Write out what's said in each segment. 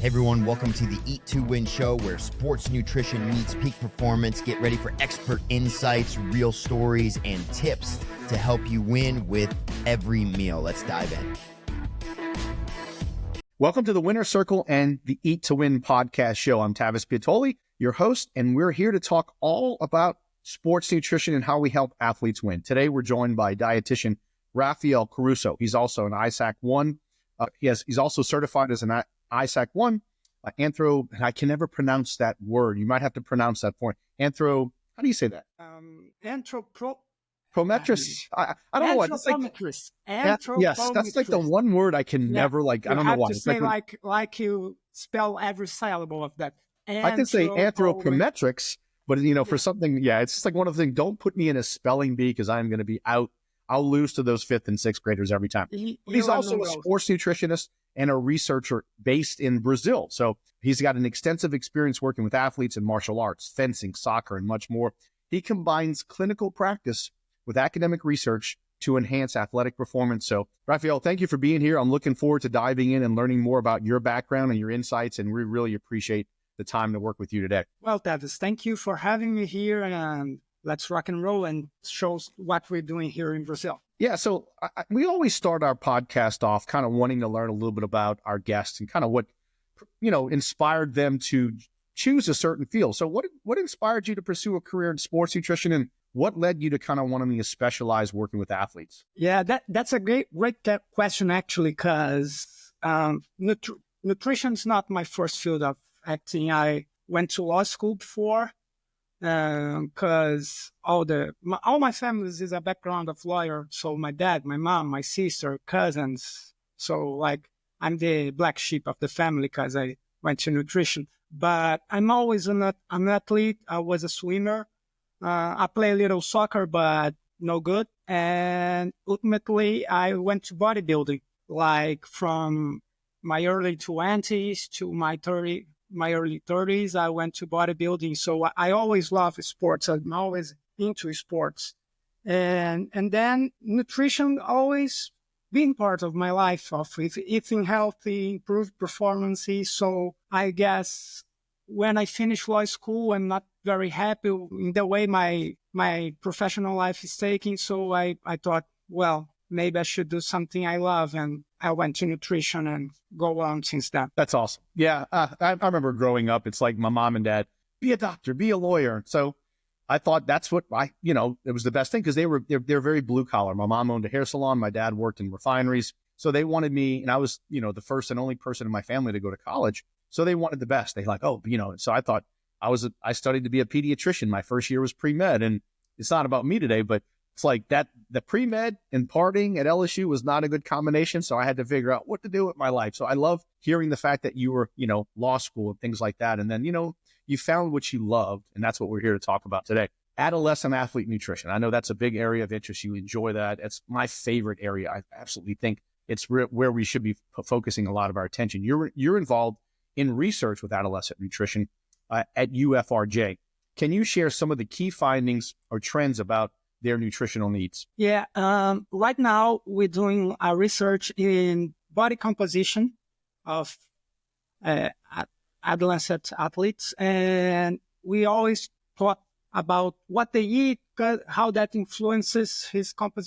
Hey everyone, welcome to the Eat to Win show where sports nutrition meets peak performance. Get ready for expert insights, real stories, and tips to help you win with every meal. Let's dive in. Welcome to the Winner's Circle and the Eat to Win podcast show. I'm Tavis Piatoli, your host, and we're here to talk all about sports nutrition and how we help athletes win. Today, we're joined by dietitian Raphael Caruso. He's also an ISAC 1. He's also certified as an ISAC 1 and I can never pronounce that word. You might have to pronounce that for me. How do you say that? Prometric. I don't know what. Anthropometrist. Yes, that's like the one word I can never I don't know why. You have to say like you spell every syllable of that. I can say anthropometrics, but for something, it's just like one of the things. Don't put me in a spelling bee because I'm going to be out. I'll lose to those 5th and 6th graders every time. He's also a sports nutritionist and a researcher based in Brazil. So he's got an extensive experience working with athletes in martial arts, fencing, soccer, and much more. He combines clinical practice with academic research to enhance athletic performance. So, Raphael, thank you for being here. I'm looking forward to diving in and learning more about your background and your insights, and we really appreciate the time to work with you today. Well, Tavis, thank you for having me here, and let's rock and roll and show what we're doing here in Brazil. Yeah, so we always start our podcast off kind of wanting to learn a little bit about our guests and kind of what, inspired them to choose a certain field. So what inspired you to pursue a career in sports nutrition, and what led you to kind of wanting to specialize working with athletes? Yeah, that's a great question, actually, because nutrition is not my first field of acting. I went to law school before, because all my family is a background of lawyer. So my dad, my mom, my sister, cousins. So I'm the black sheep of the family because I went to nutrition. But I'm always an athlete. I was a swimmer. I play a little soccer, but no good. And ultimately, I went to bodybuilding, from my early 20s to my early 30s, I went to bodybuilding. So I always love sports. I'm always into sports. And then nutrition always been part of my life, of eating healthy, improved performance. So I guess when I finished law school, I'm not very happy in the way my professional life is taking. So I thought, well, maybe I should do something I love. And I went to nutrition and go on since then. That's awesome. Yeah. I remember growing up, it's like my mom and dad, be a doctor, be a lawyer. So I thought that's what it was the best thing because they're very blue collar. My mom owned a hair salon. My dad worked in refineries. So they wanted me, and I was, the first and only person in my family to go to college. So they wanted the best. They so I thought I studied to be a pediatrician. My first year was pre-med, and it's not about me today, but it's like that the pre-med and partying at LSU was not a good combination. So I had to figure out what to do with my life. So I love hearing the fact that you were, law school and things like that. And then, you found what you loved. And that's what we're here to talk about today. Adolescent athlete nutrition. I know that's a big area of interest. You enjoy that. It's my favorite area. I absolutely think it's where we should be focusing a lot of our attention. You're involved in research with adolescent nutrition at UFRJ. Can you share some of the key findings or trends about their nutritional needs? Yeah. Right now, we're doing our research in body composition of adolescent athletes. And we always talk about what they eat, how that influences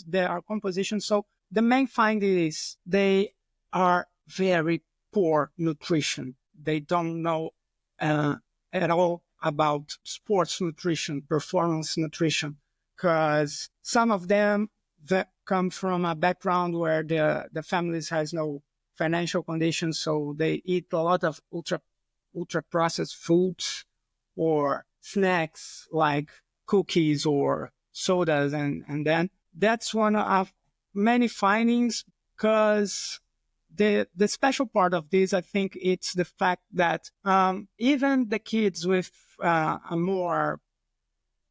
their composition. So the main finding is they are very poor nutrition. They don't know at all about sports nutrition, performance nutrition, because some of them that come from a background where the families has no financial conditions, so they eat a lot of ultra processed foods or snacks like cookies or sodas, and then that's one of many findings. Because the special part of this, I think, it's the fact that even the kids with a more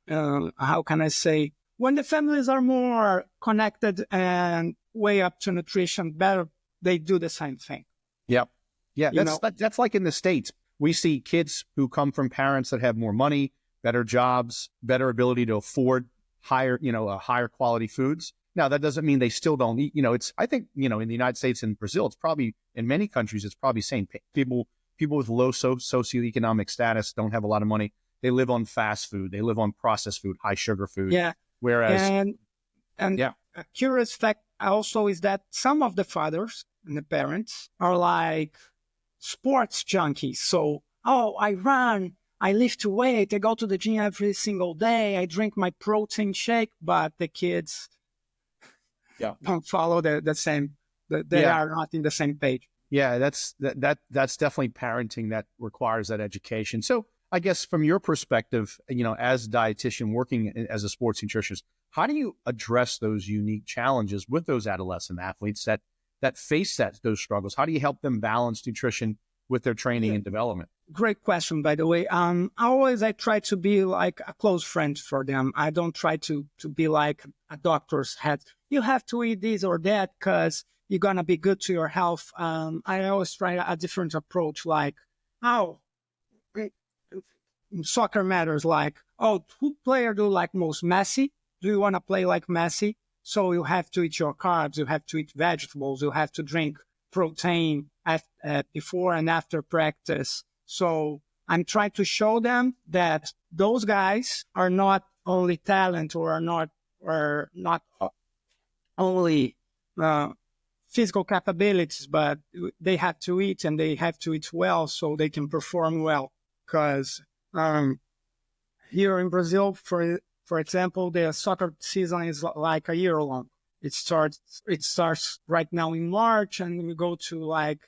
how can I say, when the families are more connected and way up to nutrition, better, they do the same thing. Yep. Yeah. That's like in the States. We see kids who come from parents that have more money, better jobs, better ability to afford higher quality foods. Now, that doesn't mean they still don't eat, I think, in the United States and Brazil, it's probably, in many countries, it's probably same. people with low socioeconomic status don't have a lot of money. They live on fast food. They live on processed food, high sugar food. Yeah. Whereas, and a curious fact also is that some of the fathers and the parents are like sports junkies. So, I run, I lift weight, I go to the gym every single day, I drink my protein shake, but the kids don't follow the same. They are not in the same page. Yeah, that's definitely parenting that requires that education. So I guess from your perspective, as a dietitian working as a sports nutritionist, how do you address those unique challenges with those adolescent athletes that face those struggles? How do you help them balance nutrition with their training and development? Great question, by the way. I try to be like a close friend for them. I don't try to be like a doctor's head. You have to eat this or that because you're going to be good to your health. I always try a different approach, like, soccer matters, like, who player do you like most? Messi? Do you want to play like Messi? So you have to eat your carbs, you have to eat vegetables, you have to drink protein before and after practice. So I'm trying to show them that those guys are not only talent or are not only physical capabilities, but they have to eat and they have to eat well so they can perform well. Because here in Brazil, for example, the soccer season is like a year long. It starts right now in March and we go to like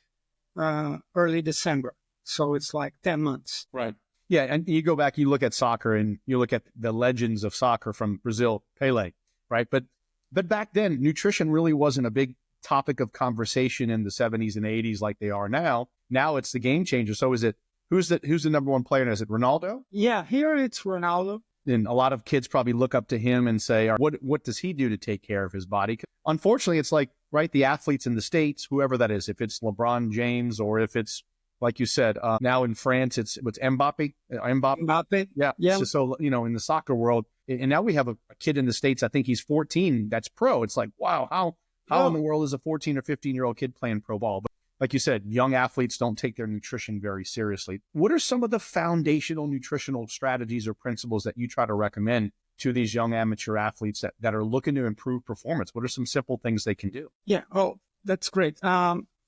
early December. So it's like 10 months. Right. Yeah. And you go back, you look at soccer and you look at the legends of soccer from Brazil, Pelé, right? But back then, nutrition really wasn't a big topic of conversation in the 70s and 80s like they are now. Now it's the game changer. So is it, who's the number one player? Is it Ronaldo? Yeah, here it's Ronaldo. And a lot of kids probably look up to him and say, what does he do to take care of his body? Unfortunately, it's like, right, the athletes in the States, whoever that is, if it's LeBron James or if it's, like you said, now in France, it's Mbappe. Mbappe. Yeah. So, in the soccer world, and now we have a kid in the States, I think he's 14, that's pro. It's like, wow, how in the world is a 14 or 15-year-old kid playing pro ball? But like you said, young athletes don't take their nutrition very seriously. What are some of the foundational nutritional strategies or principles that you try to recommend to these young amateur athletes that are looking to improve performance? What are some simple things they can do? Yeah. Oh, that's great.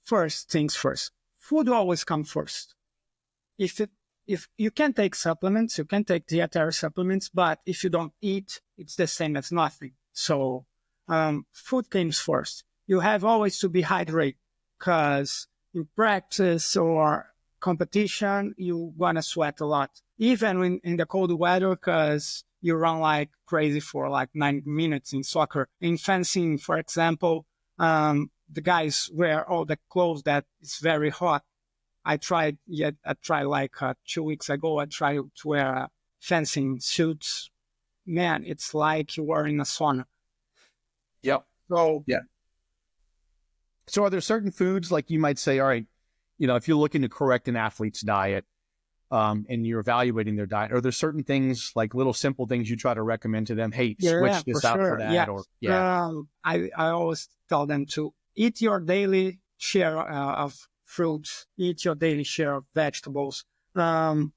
First things first. Food always comes first. If you can take supplements, you can take dietary supplements, but if you don't eat, it's the same as nothing. So food comes first. You have always to be hydrated because in practice or competition, you want to sweat a lot, even in the cold weather, because you run like crazy for like 9 minutes in soccer. In fencing, for example, the guys wear all the clothes that is very hot. I tried like 2 weeks ago, I tried to wear fencing suits. Man, it's like you are in a sauna. Yep. So, yeah. So are there certain foods, like you might say, all right, if you're looking to correct an athlete's diet and you're evaluating their diet, are there certain things, like little simple things you try to recommend to them? Hey, switch this out for that. Yeah. I always tell them to eat your daily share of fruits, eat your daily share of vegetables. I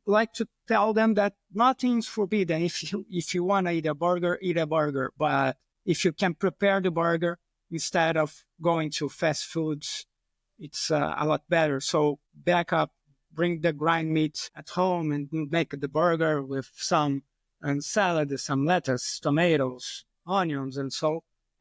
like to tell them that nothing's forbidden. If you want to eat a burger. But if you can prepare the burger instead of going to fast foods, it's a lot better. So back up, bring the grind meat at home and make the burger with some salad, some lettuce, tomatoes, onions,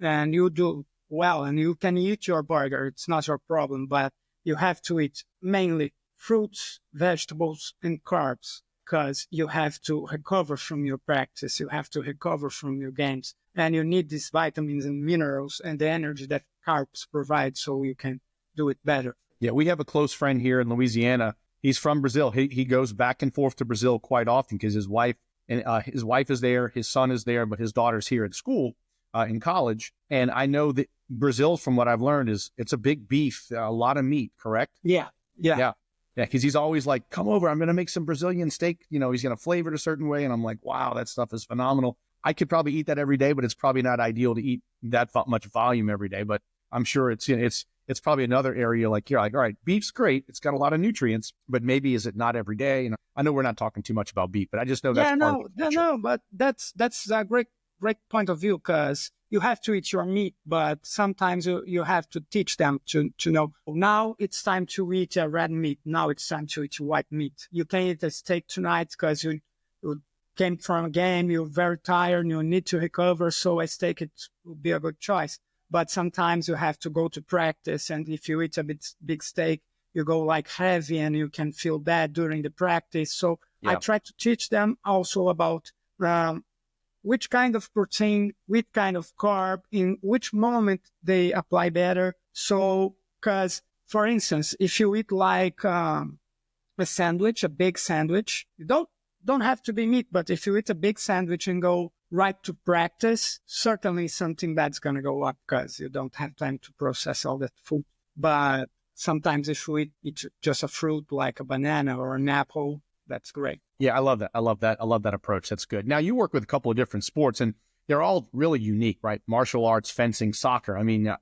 and you do well, and you can eat your burger. It's not your problem, but you have to eat mainly fruits, vegetables, and carbs, because you have to recover from your practice. You have to recover from your games, and you need these vitamins and minerals and the energy that carbs provide so you can do it better. Yeah, we have a close friend here in Louisiana. He's from Brazil. He goes back and forth to Brazil quite often because his wife is there, his son is there, but his daughter's here at school, in college. And I know that Brazil, from what I've learned, it's a big beef, a lot of meat, correct? Yeah. Because he's always like, come over, I'm going to make some Brazilian steak. He's going to flavor it a certain way. And I'm like, wow, that stuff is phenomenal. I could probably eat that every day, but it's probably not ideal to eat that much volume every day. But I'm sure it's it's probably another area like you're like, all right, beef's great. It's got a lot of nutrients, but maybe is it not every day? And I know we're not talking too much about beef, but I just know that's part of the culture. No, but that's a great point of view, because you have to eat your meat, but sometimes you have to teach them to know, now it's time to eat a red meat. Now it's time to eat white meat. You can eat a steak tonight because you came from a game, you're very tired, you need to recover, so a steak it would be a good choice. But sometimes you have to go to practice, and if you eat a big steak, you go like heavy and you can feel bad during the practice. So I try to teach them also about which kind of protein, which kind of carb, in which moment they apply better. So, because for instance, if you eat like a sandwich, a big sandwich, you don't have to be meat, but if you eat a big sandwich and go right to practice, certainly something that's going to go up because you don't have time to process all that food. But sometimes if you eat just a fruit like a banana or an apple, that's great. Yeah, I love that. I love that approach. That's good. Now, you work with a couple of different sports, and they're all really unique, right? Martial arts, fencing, soccer. I mean,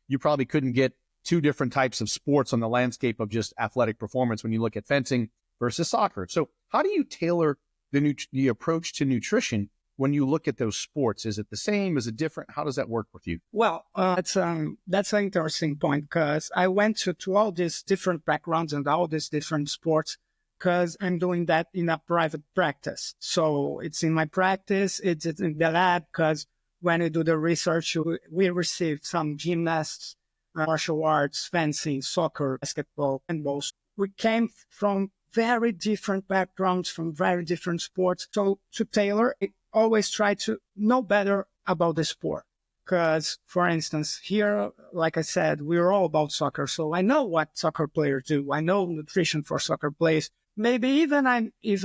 you probably couldn't get two different types of sports on the landscape of just athletic performance when you look at fencing versus soccer. So how do you tailor the approach to nutrition when you look at those sports? Is it the same? Is it different? How does that work with you? Well, that's an interesting point, because I went to all these different backgrounds and all these different sports because I'm doing that in a private practice. So it's in my practice, it's in the lab, because when we do the research, we receive some gymnasts, martial arts, fencing, soccer, basketball, and handball. We came from very different backgrounds, from very different sports. So to tailor, I always try to know better about the sport. Because, for instance, here, like I said, we're all about soccer. So I know what soccer players do. I know nutrition for soccer players. Maybe if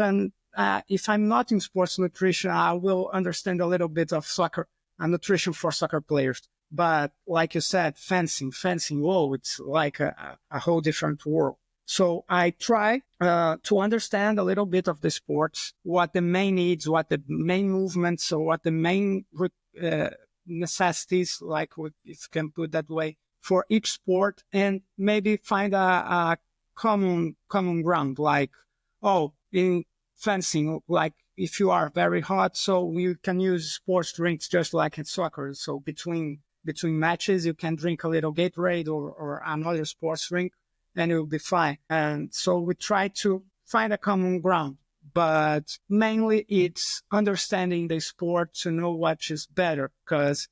I'm not in sports nutrition, I will understand a little bit of soccer and nutrition for soccer players. But like you said, fencing, whoa, it's like a whole different world. So I try to understand a little bit of the sports, what the main needs, what the main movements, or what the main necessities, like if you can put that way, for each sport, and maybe find a common ground. Like, in fencing, like if you are very hot, so you can use sports drinks just like in soccer. So between matches, you can drink a little Gatorade or another sports drink, and it will be fine. And so we try to find a common ground, but mainly it's understanding the sport to know what is better, because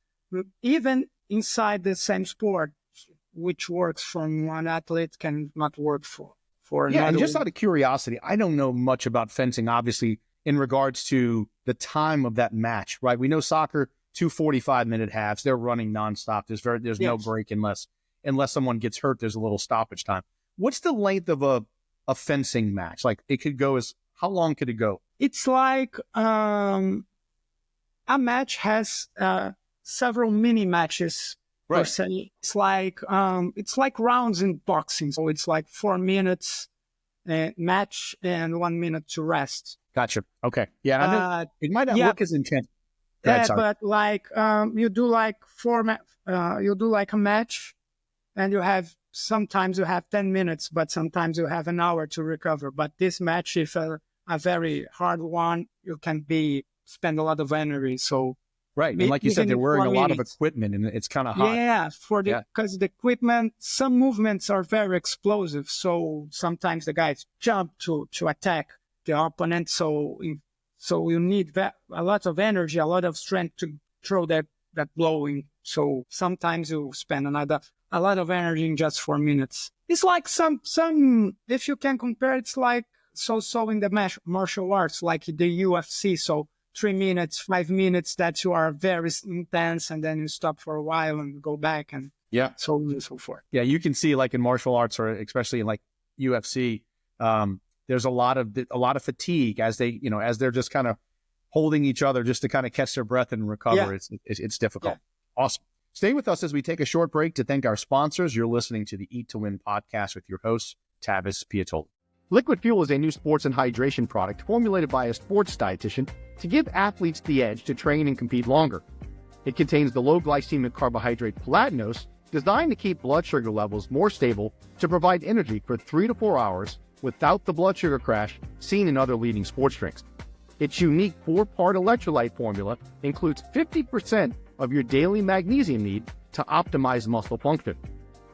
even inside the same sport, which works for one athlete can not work for another. Yeah, and just out of curiosity, I don't know much about fencing, obviously, in regards to the time of that match, right? We know soccer, 2 45-minute halves, they're running nonstop. There's no break unless someone gets hurt, there's a little stoppage time. What's the length of a fencing match? Like, it could go how long could it go? It's like a match has several mini matches. Right. Per se. It's like rounds in boxing. So it's like 4 minutes match and 1 minute to rest. Gotcha. Okay. Yeah. I know it might not look as intense. But like you do like you do like a match, and sometimes you have 10 minutes, but sometimes you have an hour to recover. But this match, if a very hard one, you can spend a lot of energy. So right, and like you said, they're wearing a lot of equipment, and it's kind of hot. Yeah, because the equipment, some movements are very explosive. So sometimes the guys jump to attack the opponent. So you need a lot of energy, a lot of strength to throw that blow in. So sometimes you spend a lot of energy in just 4 minutes. It's like some if you can compare, it's like so in the martial arts, like the UFC. So 3 minutes, 5 minutes that you are very intense, and then you stop for a while and go back, and so on and so forth. Yeah, you can see like in martial arts, or especially in like UFC, there's a lot of fatigue as they're just kind of holding each other just to kind of catch their breath and recover. Yeah. It's difficult. Yeah. Awesome. Stay with us as we take a short break to thank our sponsors. You're listening to the Eat to Win podcast with your host, Tavis Piatoli. Liquid Fuel is a new sports and hydration product formulated by a sports dietitian to give athletes the edge to train and compete longer. It contains the low glycemic carbohydrate platinose designed to keep blood sugar levels more stable to provide energy for 3 to 4 hours without the blood sugar crash seen in other leading sports drinks. Its unique 4-part electrolyte formula includes 50% of your daily magnesium need to optimize muscle function.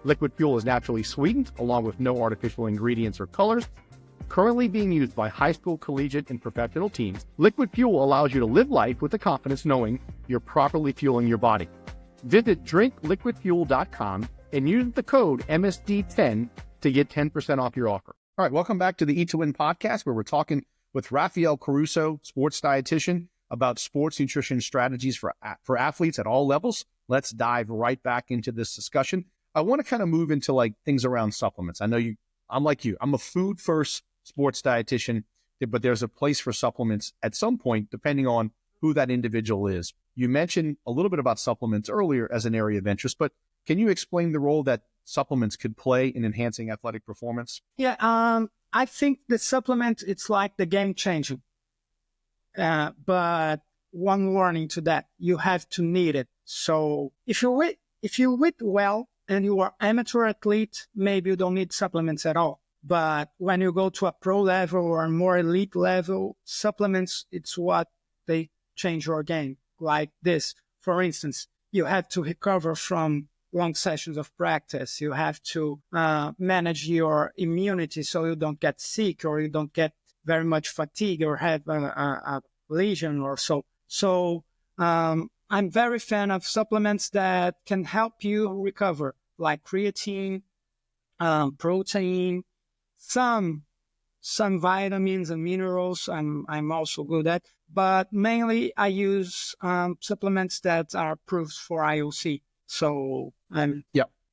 Liquid Fuel is naturally sweetened, along with no artificial ingredients or colors. Currently being used by high school, collegiate, and professional teams, Liquid Fuel allows you to live life with the confidence knowing you're properly fueling your body. Visit drinkliquidfuel.com and use the code MSD10 to get 10% off your offer. All right, welcome back to the Eat to Win podcast, where we're talking with Raphael Caruso, sports dietitian, about sports nutrition strategies for athletes at all levels. Let's dive right back into this discussion. I want to kind of move into like things around supplements. I know I'm like you. I'm a food first sports dietitian, but there's a place for supplements at some point, depending on who that individual is. You mentioned a little bit about supplements earlier as an area of interest, but can you explain the role that supplements could play in enhancing athletic performance? Yeah, I think the supplement, it's like the game changing. But one warning to that, you have to need it. So if you eat well and you are amateur athlete, maybe you don't need supplements at all. But when you go to a pro level or a more elite level, supplements, it's what they change your game. Like this, for instance, you have to recover from long sessions of practice. You have to manage your immunity so you don't get sick or you don't get very much fatigue or have a lesion or so. So I'm very fan of supplements that can help you recover, like creatine, protein, some vitamins and minerals. I'm also good at, but mainly I use supplements that are approved for IOC. So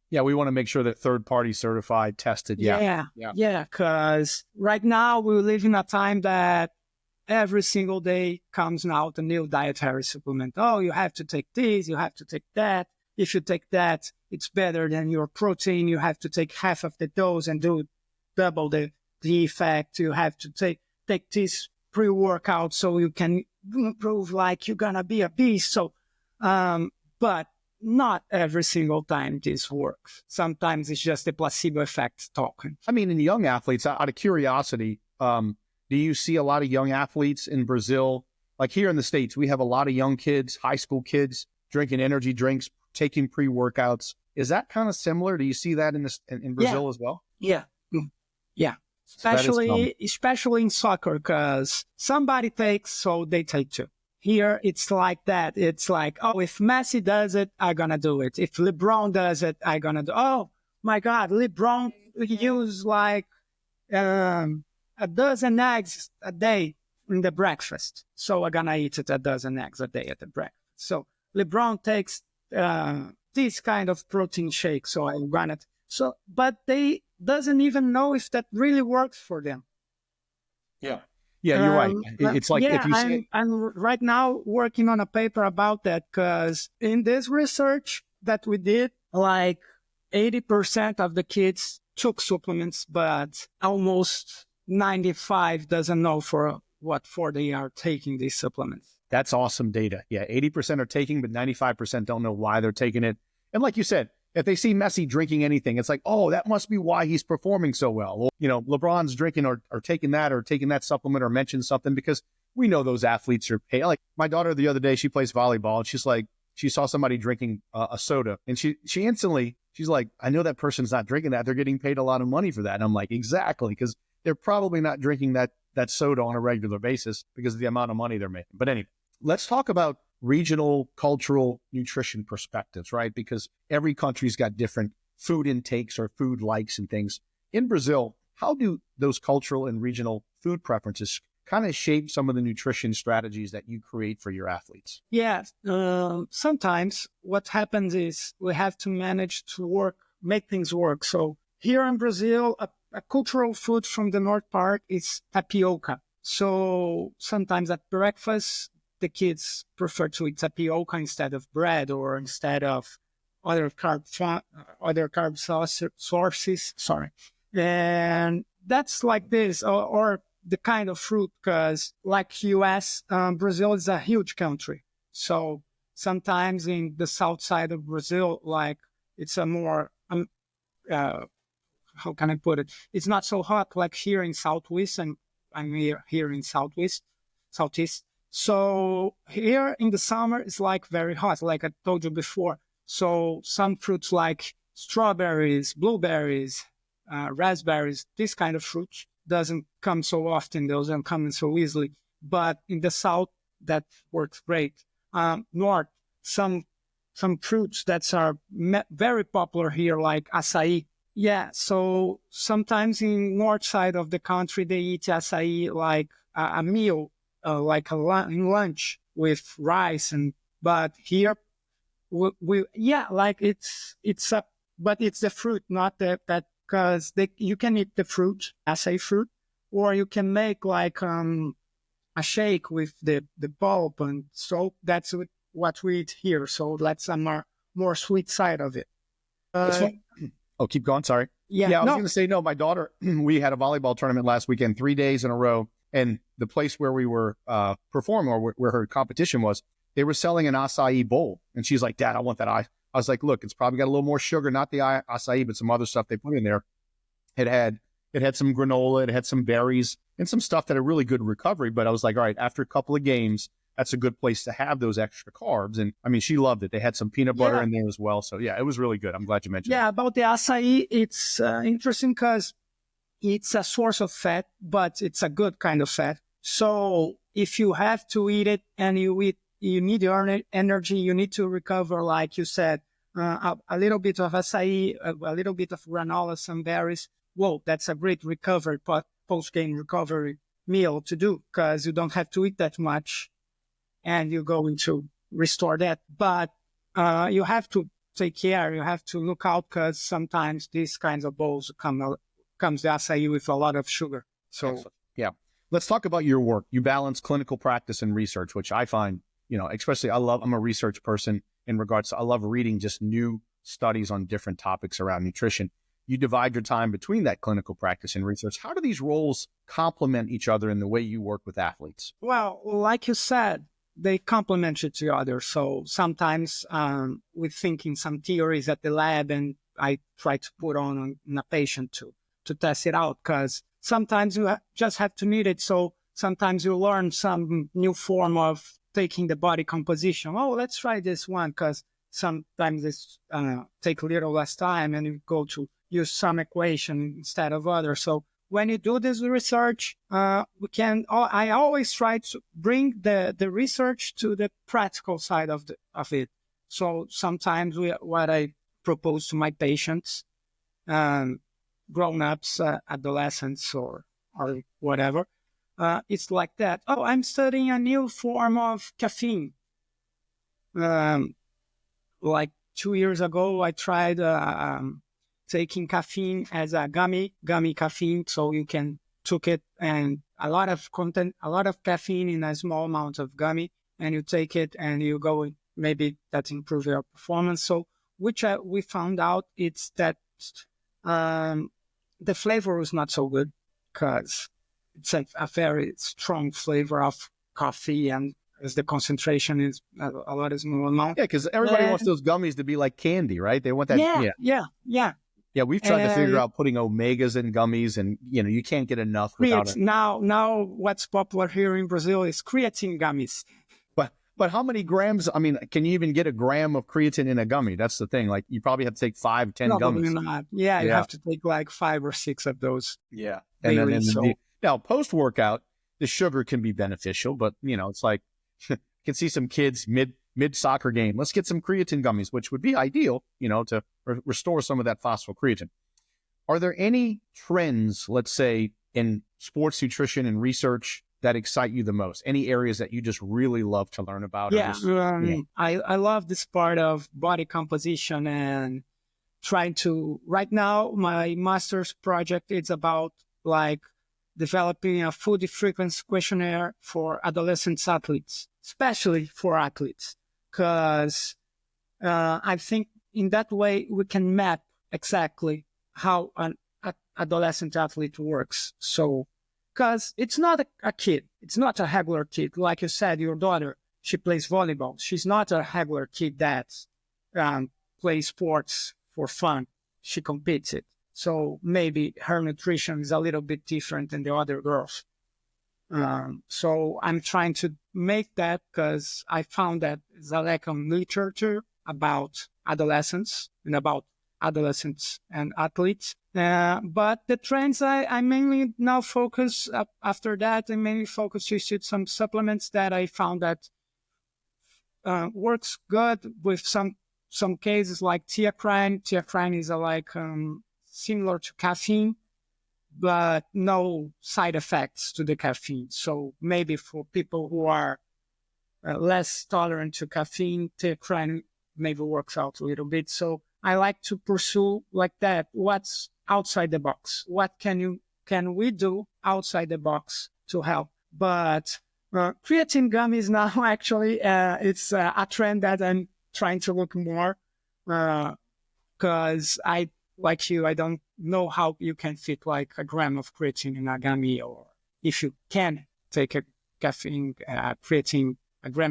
yeah, we want to make sure that third party certified, tested. Yeah. Because right now we live in a time that every single day comes out a new dietary supplement. Oh, you have to take this, you have to take that. If you take that, it's better than your protein. You have to take half of the dose and do double the effect. You have to take this pre-workout so you can improve like you're gonna be a beast. So, but not every single time this works. Sometimes it's just the placebo effect talking. I mean, in young athletes, out of curiosity, do you see a lot of young athletes in Brazil? Like here in the States, we have a lot of young kids, high school kids, drinking energy drinks, taking pre-workouts. Is that kind of similar? Do you see that in Brazil as well? Yeah. Especially in soccer, because somebody takes, so they take too. Here, it's like that. It's like, oh, if Messi does it, I'm going to do it. If LeBron does it, I'm going to do it. Oh, my God, LeBron use like a dozen eggs a day in the breakfast. So I'm going to eat it a dozen eggs a day at the breakfast. So LeBron takes this kind of protein shake. So I'm going to. So, but they doesn't even know if that really works for them. Yeah, you're right. It's like if you say... I'm right now working on a paper about that, because in this research that we did, like 80% of the kids took supplements, but almost 95 doesn't know for they are taking these supplements. That's awesome data. Yeah, 80% are taking, but 95% don't know why they're taking it. And like you said, if they see Messi drinking anything, it's like, oh, that must be why he's performing so well. Or, LeBron's drinking or taking that supplement or mention something, because we know those athletes are paid. Like my daughter the other day, she plays volleyball, and she's like, she saw somebody drinking a soda, and she instantly, she's like, I know that person's not drinking that. They're getting paid a lot of money for that. And I'm like, exactly, because they're probably not drinking that soda on a regular basis because of the amount of money they're making. But anyway, let's talk about regional, cultural nutrition perspectives, right? Because every country's got different food intakes or food likes and things. In Brazil, how do those cultural and regional food preferences kind of shape some of the nutrition strategies that you create for your athletes? Yeah, sometimes what happens is we have to manage to make things work. So here in Brazil, a cultural food from the north part is tapioca. So sometimes at breakfast, the kids prefer to eat tapioca instead of bread or instead of other carb sources. Sorry. And that's like this, or the kind of fruit, because like US, Brazil is a huge country. So sometimes in the south side of Brazil, like It's a more, how can I put it? It's not so hot like here in Southwest, and I'm here in Southeast. So here in the summer, it's like very hot, like I told you before. So some fruits like strawberries, blueberries, raspberries, this kind of fruit doesn't come so often. Those don't come in so easily. But in the south, that works great. North, some fruits that are very popular here, like acai. Yeah, so sometimes in north side of the country, they eat acai like a meal, like in lunch with rice. But here, like but it's the fruit, not that, because you can eat the fruit, acai fruit, or you can make like a shake with the pulp, and so that's what we eat here. So that's a more sweet side of it. Oh, keep going. Sorry. Yeah, I was going to say, no, my daughter, we had a volleyball tournament last weekend, 3 days in a row. And the place where we were performing, or where her competition was, they were selling an acai bowl. And she's like, Dad, I want that. I was like, look, it's probably got a little more sugar, not the acai, but some other stuff they put in there. It had some granola, it had some berries, and some stuff that had really good recovery. But I was like, all right, after a couple of games, that's a good place to have those extra carbs. And I mean, she loved it. They had some peanut butter in there as well. So yeah, it was really good. I'm glad you mentioned it. Yeah, about the acai, it's interesting because it's a source of fat, but it's a good kind of fat. So if you have to eat it and you need your energy, you need to recover, like you said, a little bit of acai, a little bit of granola, some berries. Whoa, that's a great recovery, post-game recovery meal to do, because you don't have to eat that much and you're going to restore that. But you have to take care. You have to look out, because sometimes these kinds of bowls comes the acai with a lot of sugar. So excellent. Yeah. Let's talk about your work. You balance clinical practice and research, which I find, especially I'm a research person in regards to, I love reading just new studies on different topics around nutrition. You divide your time between that clinical practice and research. How do these roles complement each other in the way you work with athletes? Well, like you said, they complement each other. So sometimes we're thinking some theories at the lab, and I try to put on a patient to test it out, because sometimes you just have to need it. So sometimes you learn some new form of taking the body composition. Oh, let's try this one, because sometimes it's take a little less time, and you go to use some equation instead of others. So when you do this research, I always try to bring the research to the practical side of it. So sometimes what I propose to my patients, grown-ups, adolescents, or whatever, it's like that. Oh, I'm studying a new form of caffeine. Like 2 years ago, I tried taking caffeine as a gummy caffeine, so you can took it, and a lot of caffeine in a small amount of gummy, and you take it and you go, maybe that improves your performance. So we found out it's that the flavor was not so good, because it's a very strong flavor of coffee, and as the concentration is a lot smaller now. Yeah, because everybody wants those gummies to be like candy, right? They want that. Yeah, we've tried to figure out putting omegas in gummies, and you can't get enough without it. Now what's popular here in Brazil is creatine gummies. But how many grams? I mean, can you even get a gram of creatine in a gummy? That's the thing. Like, you probably have to take 5, 10 Probably gummies. not. Yeah, you have to take like 5 or 6 of those. Yeah. Daily, now, post-workout, the sugar can be beneficial, but it's like, you can see some kids mid-soccer game. Let's get some creatine gummies, which would be ideal, to restore some of that phosphocreatine. Are there any trends, let's say, in sports nutrition and research that excite you the most? Any areas that you just really love to learn about? I love this part of body composition, and trying to, right now, my master's project is about like developing a food frequency questionnaire for adolescent athletes, especially for athletes, because I think in that way we can map exactly how an adolescent athlete works. So, because it's not a kid, it's not a regular kid. Like you said, your daughter, she plays volleyball. She's not a regular kid that plays sports for fun. She competes it. So maybe her nutrition is a little bit different than the other girls. So I'm trying to make that because I found that there's a lack of literature about adolescents and about adolescents and athletes. But the trends I mainly now focus after that, I mainly focus to some supplements that I found that works good with some cases like theacrine. Theacrine is similar to caffeine, but no side effects to the caffeine. So maybe for people who are less tolerant to caffeine, theacrine maybe works out a little bit. So I like to pursue like that. What's outside the box? What can we do outside the box to help? But creatine gummies now, actually, it's a trend that I'm trying to look more because like you, I don't know how you can fit like a gram of creatine in a gummy, or if you can take a gram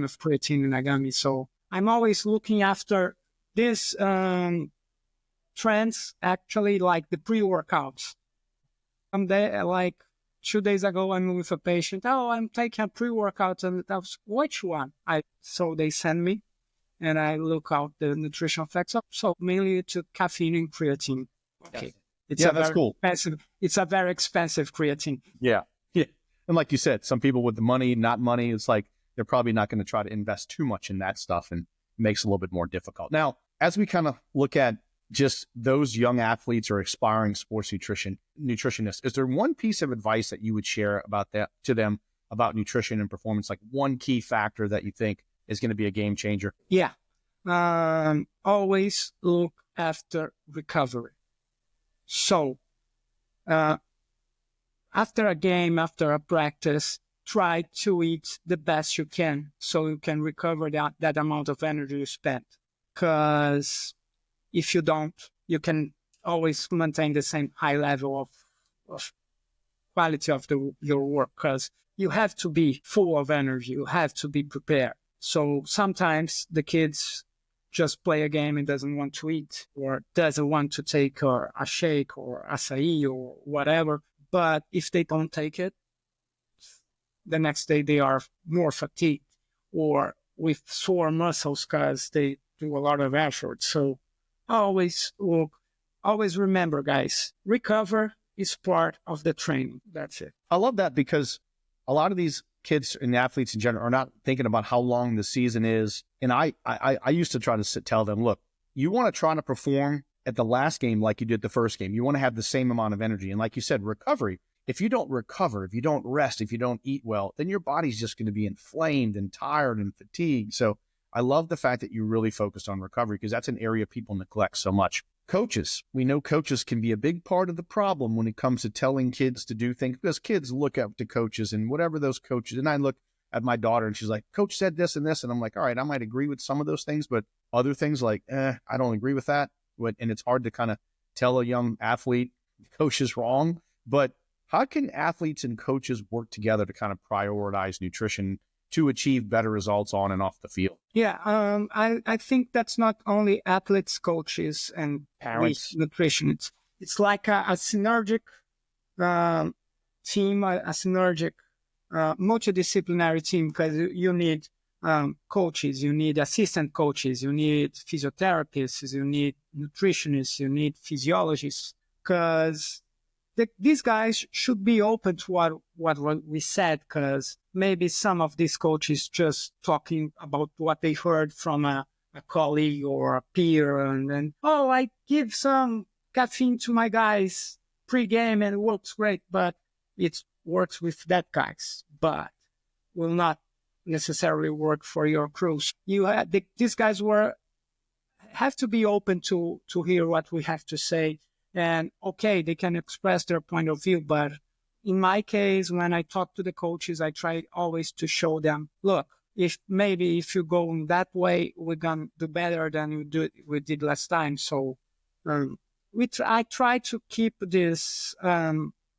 of creatine in a gummy. So I'm always looking after these trends, actually, like the pre-workouts. Like 2 days ago, I'm with a patient. Oh, I'm taking a pre-workout, and I was, which one? So they send me, and I look out the nutritional facts. So mainly to caffeine and creatine. Okay. That's cool. It's a very expensive creatine. Yeah. And like you said, some people with the money, not money, it's like they're probably not going to try to invest too much in that stuff, and it makes it a little bit more difficult. Now, as we kind of look at just those young athletes or aspiring sports nutritionists, is there one piece of advice that you would share about that to them about nutrition and performance, like one key factor that you think is going to be a game changer? Yeah. Always look after recovery. So, after a game, after a practice, try to eat the best you can so you can recover that amount of energy you spent. Because if you don't, you can always maintain the same high level of quality of your work, because you have to be full of energy. You have to be prepared. So sometimes the kids just play a game and doesn't want to eat, or doesn't want to take a shake or acai or whatever. But if they don't take it, the next day they are more fatigued or with sore muscles because they do a lot of effort. So always remember, guys, recover is part of the training. That's it. I love that, because a lot of these kids and athletes in general are not thinking about how long the season is. And I used to try to tell them, look, you want to try to perform at the last game like you did the first game. You want to have the same amount of energy. And like you said, recovery. If you don't recover, if you don't rest, if you don't eat well, then your body's just going to be inflamed and tired and fatigued. So I love the fact that you really focused on recovery, because that's an area people neglect so much. Coaches, we know coaches can be a big part of the problem when it comes to telling kids to do things, because kids look up to coaches and whatever those coaches, and I look at my daughter and she's like, coach said this and this. And I'm like, all right, I might agree with some of those things, but other things like, I don't agree with that. And it's hard to kind of tell a young athlete, coach is wrong. But how can athletes and coaches work together to kind of prioritize nutrition to achieve better results on and off the field? Yeah, I think that's not only athletes, coaches, and Parents, nutritionists. It's like a synergic team, a synergic multidisciplinary team, because you need coaches, you need assistant coaches, you need physiotherapists, you need nutritionists, you need physiologists, because these guys should be open to what we said, because maybe some of these coaches just talking about what they heard from a colleague or a peer, and then, oh, I give some caffeine to my guys pre-game and it works great, but it works with that guys, but will not necessarily work for your crews. These guys have to be open to hear what we have to say. And okay, they can express their point of view, but in my case, when I talk to the coaches, I try always to show them, look, if you go in that way, we're going to do better than we did last time. So I try to keep this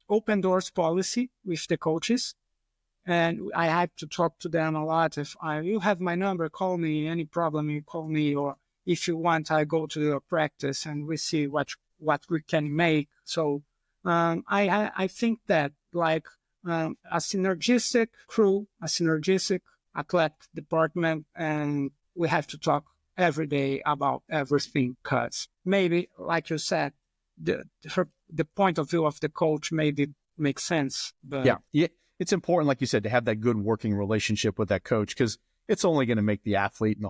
open doors policy with the coaches. And I have to talk to them a lot. If you have my number, call me. Any problem, you call me. Or if you want, I go to the practice and we see what we can make. So I think that like a synergistic crew, a synergistic athletic department, and we have to talk every day about everything, because maybe, like you said, the point of view of the coach maybe makes sense. But yeah, it's important, like you said, to have that good working relationship with that coach, because it's only going to make the athlete and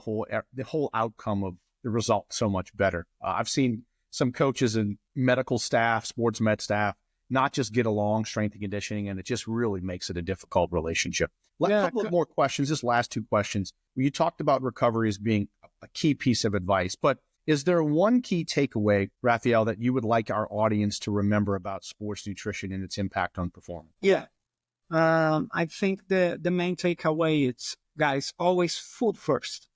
the whole outcome of the result so much better. I've seen some coaches and medical staff, sports med staff, not just get along, strength and conditioning, and it just really makes it a difficult relationship. A couple of more questions, just last two questions. You talked about recovery as being a key piece of advice, but is there one key takeaway, Raphael, that you would like our audience to remember about sports nutrition and its impact on performance? Yeah. I think the main takeaway is, guys, always food first.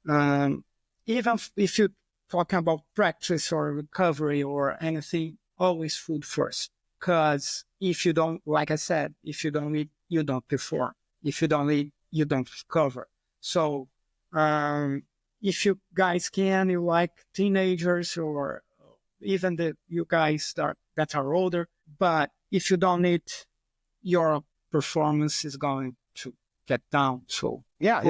Even if you're talking about practice or recovery or anything, always food first. Because if you don't, like I said, if you don't eat, you don't perform. If you don't eat, you don't recover. So if you guys can, you like teenagers or even you guys that are older, but if you don't eat, your performance is going to get down. So yeah,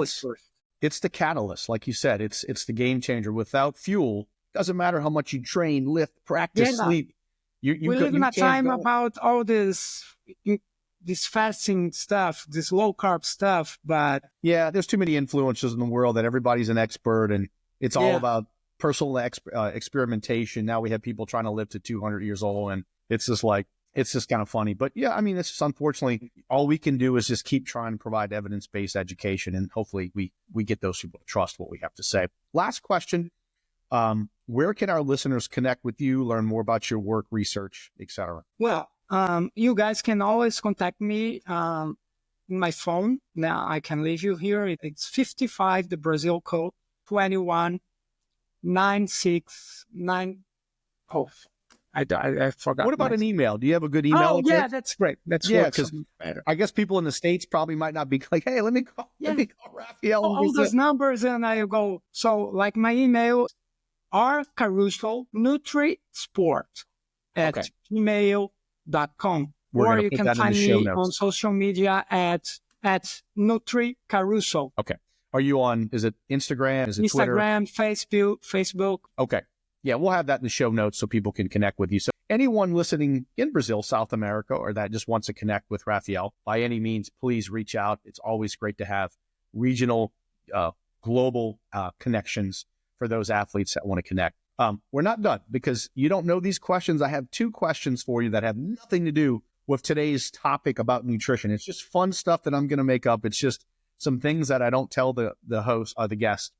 it's the catalyst, like you said. It's the game changer. Without fuel, doesn't matter how much you train, lift, practice, sleep. We live in a time about all this fasting stuff, this low carb stuff, but yeah, there's too many influencers in the world that everybody's an expert, and it's all about personal experimentation. Now we have people trying to live to 200 years old, and it's just kind of funny. But yeah, I mean, it's just, unfortunately, all we can do is just keep trying to provide evidence-based education, and hopefully we get those people to trust what we have to say. Last question. Where can our listeners connect with you, learn more about your work, research, etc.? Well, you guys can always contact me in my phone. Now I can leave you here. It's 55, the Brazil code, 21969. Oh, I forgot. What about an email? Do you have a good email? Oh, yeah, that's great. That's because I guess people in the States probably might not be like, hey, let me call Raphael. All those numbers, and I go. So, like, my email, rcarusonutrisport at gmail.com. Or you can find me on social media at NutriCaruso. Okay. Are you on, is it Instagram? Is it Twitter? Instagram, Facebook. Okay. Yeah, we'll have that in the show notes so people can connect with you. So anyone listening in Brazil, South America, or that just wants to connect with Raphael, by any means, please reach out. It's always great to have regional, global connections for those athletes that want to connect. We're not done because you don't know these questions. I have two questions for you that have nothing to do with today's topic about nutrition. It's just fun stuff that I'm going to make up. It's just some things that I don't tell the host or the guest.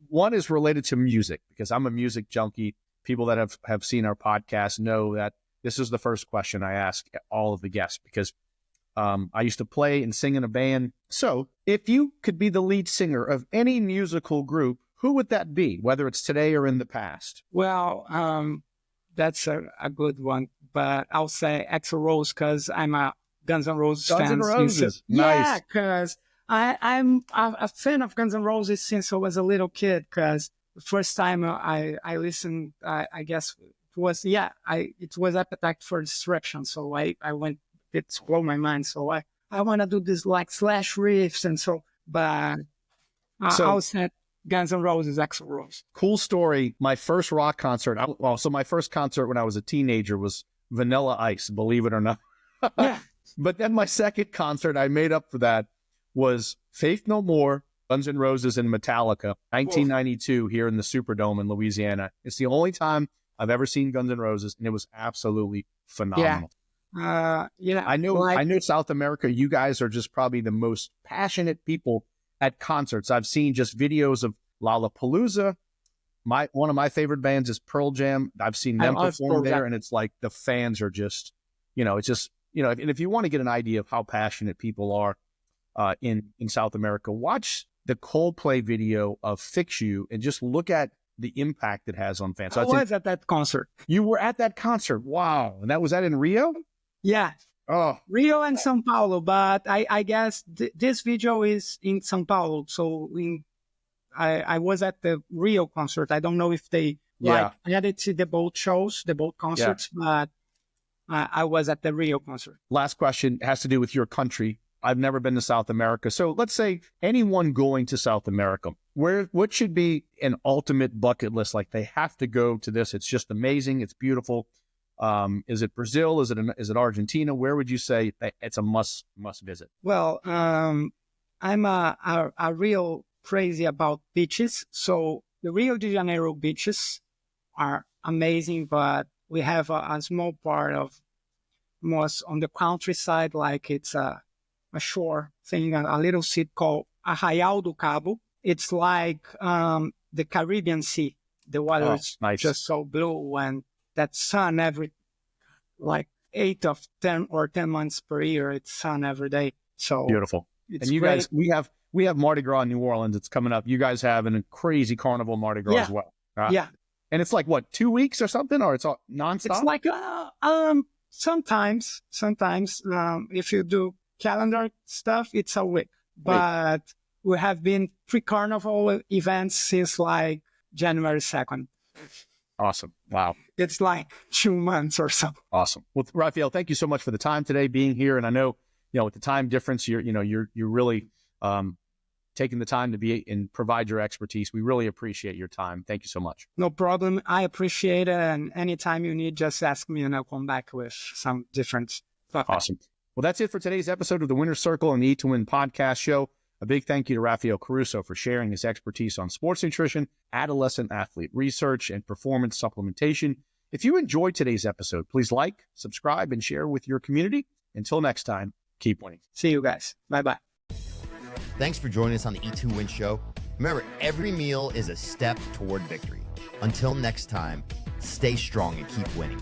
One is related to music, because I'm a music junkie. People that have seen our podcast know that this is the first question I ask all of the guests, because I used to play and sing in a band. So if you could be the lead singer of any musical group, who would that be, whether it's today or in the past? Well, that's a good one, but I'll say Axl Rose, because I'm a Guns N' Roses fan. Guns N' Roses. Nice. Yeah, because I'm a fan of Guns N' Roses since I was a little kid, because the first time I listened, I guess it was Appetite for Destruction. So I went, it blew my mind. So I want to do this like slash riffs and so, but I'll say Guns N' Roses, Axl Rose. Cool story. My first rock concert, my first concert when I was a teenager was Vanilla Ice, believe it or not. Yeah. But then my second concert I made up for that was Faith No More, Guns N' Roses, and Metallica, 1992 here in the Superdome in Louisiana. It's the only time I've ever seen Guns N' Roses, and it was absolutely phenomenal. Yeah. I know South America, you guys are just probably the most passionate people at concerts. I've seen just videos of Lollapalooza. One of my favorite bands is Pearl Jam. I've seen them perform there, and it's like the fans are just, it's just, and if you want to get an idea of how passionate people are in South America, watch the Coldplay video of Fix You and just look at the impact it has on fans. So I was at that concert. You were at that concert. Wow. And was that in Rio? Yeah. Oh, Rio and São Paulo, but I guess this video is in São Paulo. So I was at the Rio concert. I don't know if they added to the boat shows, the boat concerts, but I was at the Rio concert. Last question has to do with your country. I've never been to South America. So let's say anyone going to South America, what should be an ultimate bucket list? Like they have to go to this. It's just amazing. It's beautiful. Is it Brazil? Is it Argentina? Where would you say that it's a must visit? Well, I'm a real crazy about beaches. So the Rio de Janeiro beaches are amazing, but we have a small part of most on the countryside, like it's a shore thing, a little city called Arraial do Cabo. It's like the Caribbean Sea. The water is just so blue, and that sun every like 8 of 10 or 10 months per year, it's sun every day. So beautiful. It's and you great. guys, we have Mardi Gras in New Orleans. It's coming up. You guys have a crazy carnival Mardi Gras as well. Yeah. And it's like what, 2 weeks or something, or it's all nonstop? It's like sometimes if you do calendar stuff, it's a week. But we have been pre-carnival events since like January 2nd. Awesome. Wow. It's like 2 months or so. Awesome. Well, Raphael, thank you so much for the time today, being here. And I know, with the time difference, you're really taking the time to be and provide your expertise. We really appreciate your time. Thank you so much. No problem. I appreciate it. And anytime you need, just ask me and I'll come back with some different stuff. Awesome. Well, that's it for today's episode of the Winner's Circle and the Eat to Win podcast show. A big thank you to Raphael Caruso for sharing his expertise on sports nutrition, adolescent athlete research, and performance supplementation. If you enjoyed today's episode, please like, subscribe, and share with your community. Until next time, keep winning. See you guys. Bye-bye. Thanks for joining us on the Eat to Win show. Remember, every meal is a step toward victory. Until next time, stay strong and keep winning.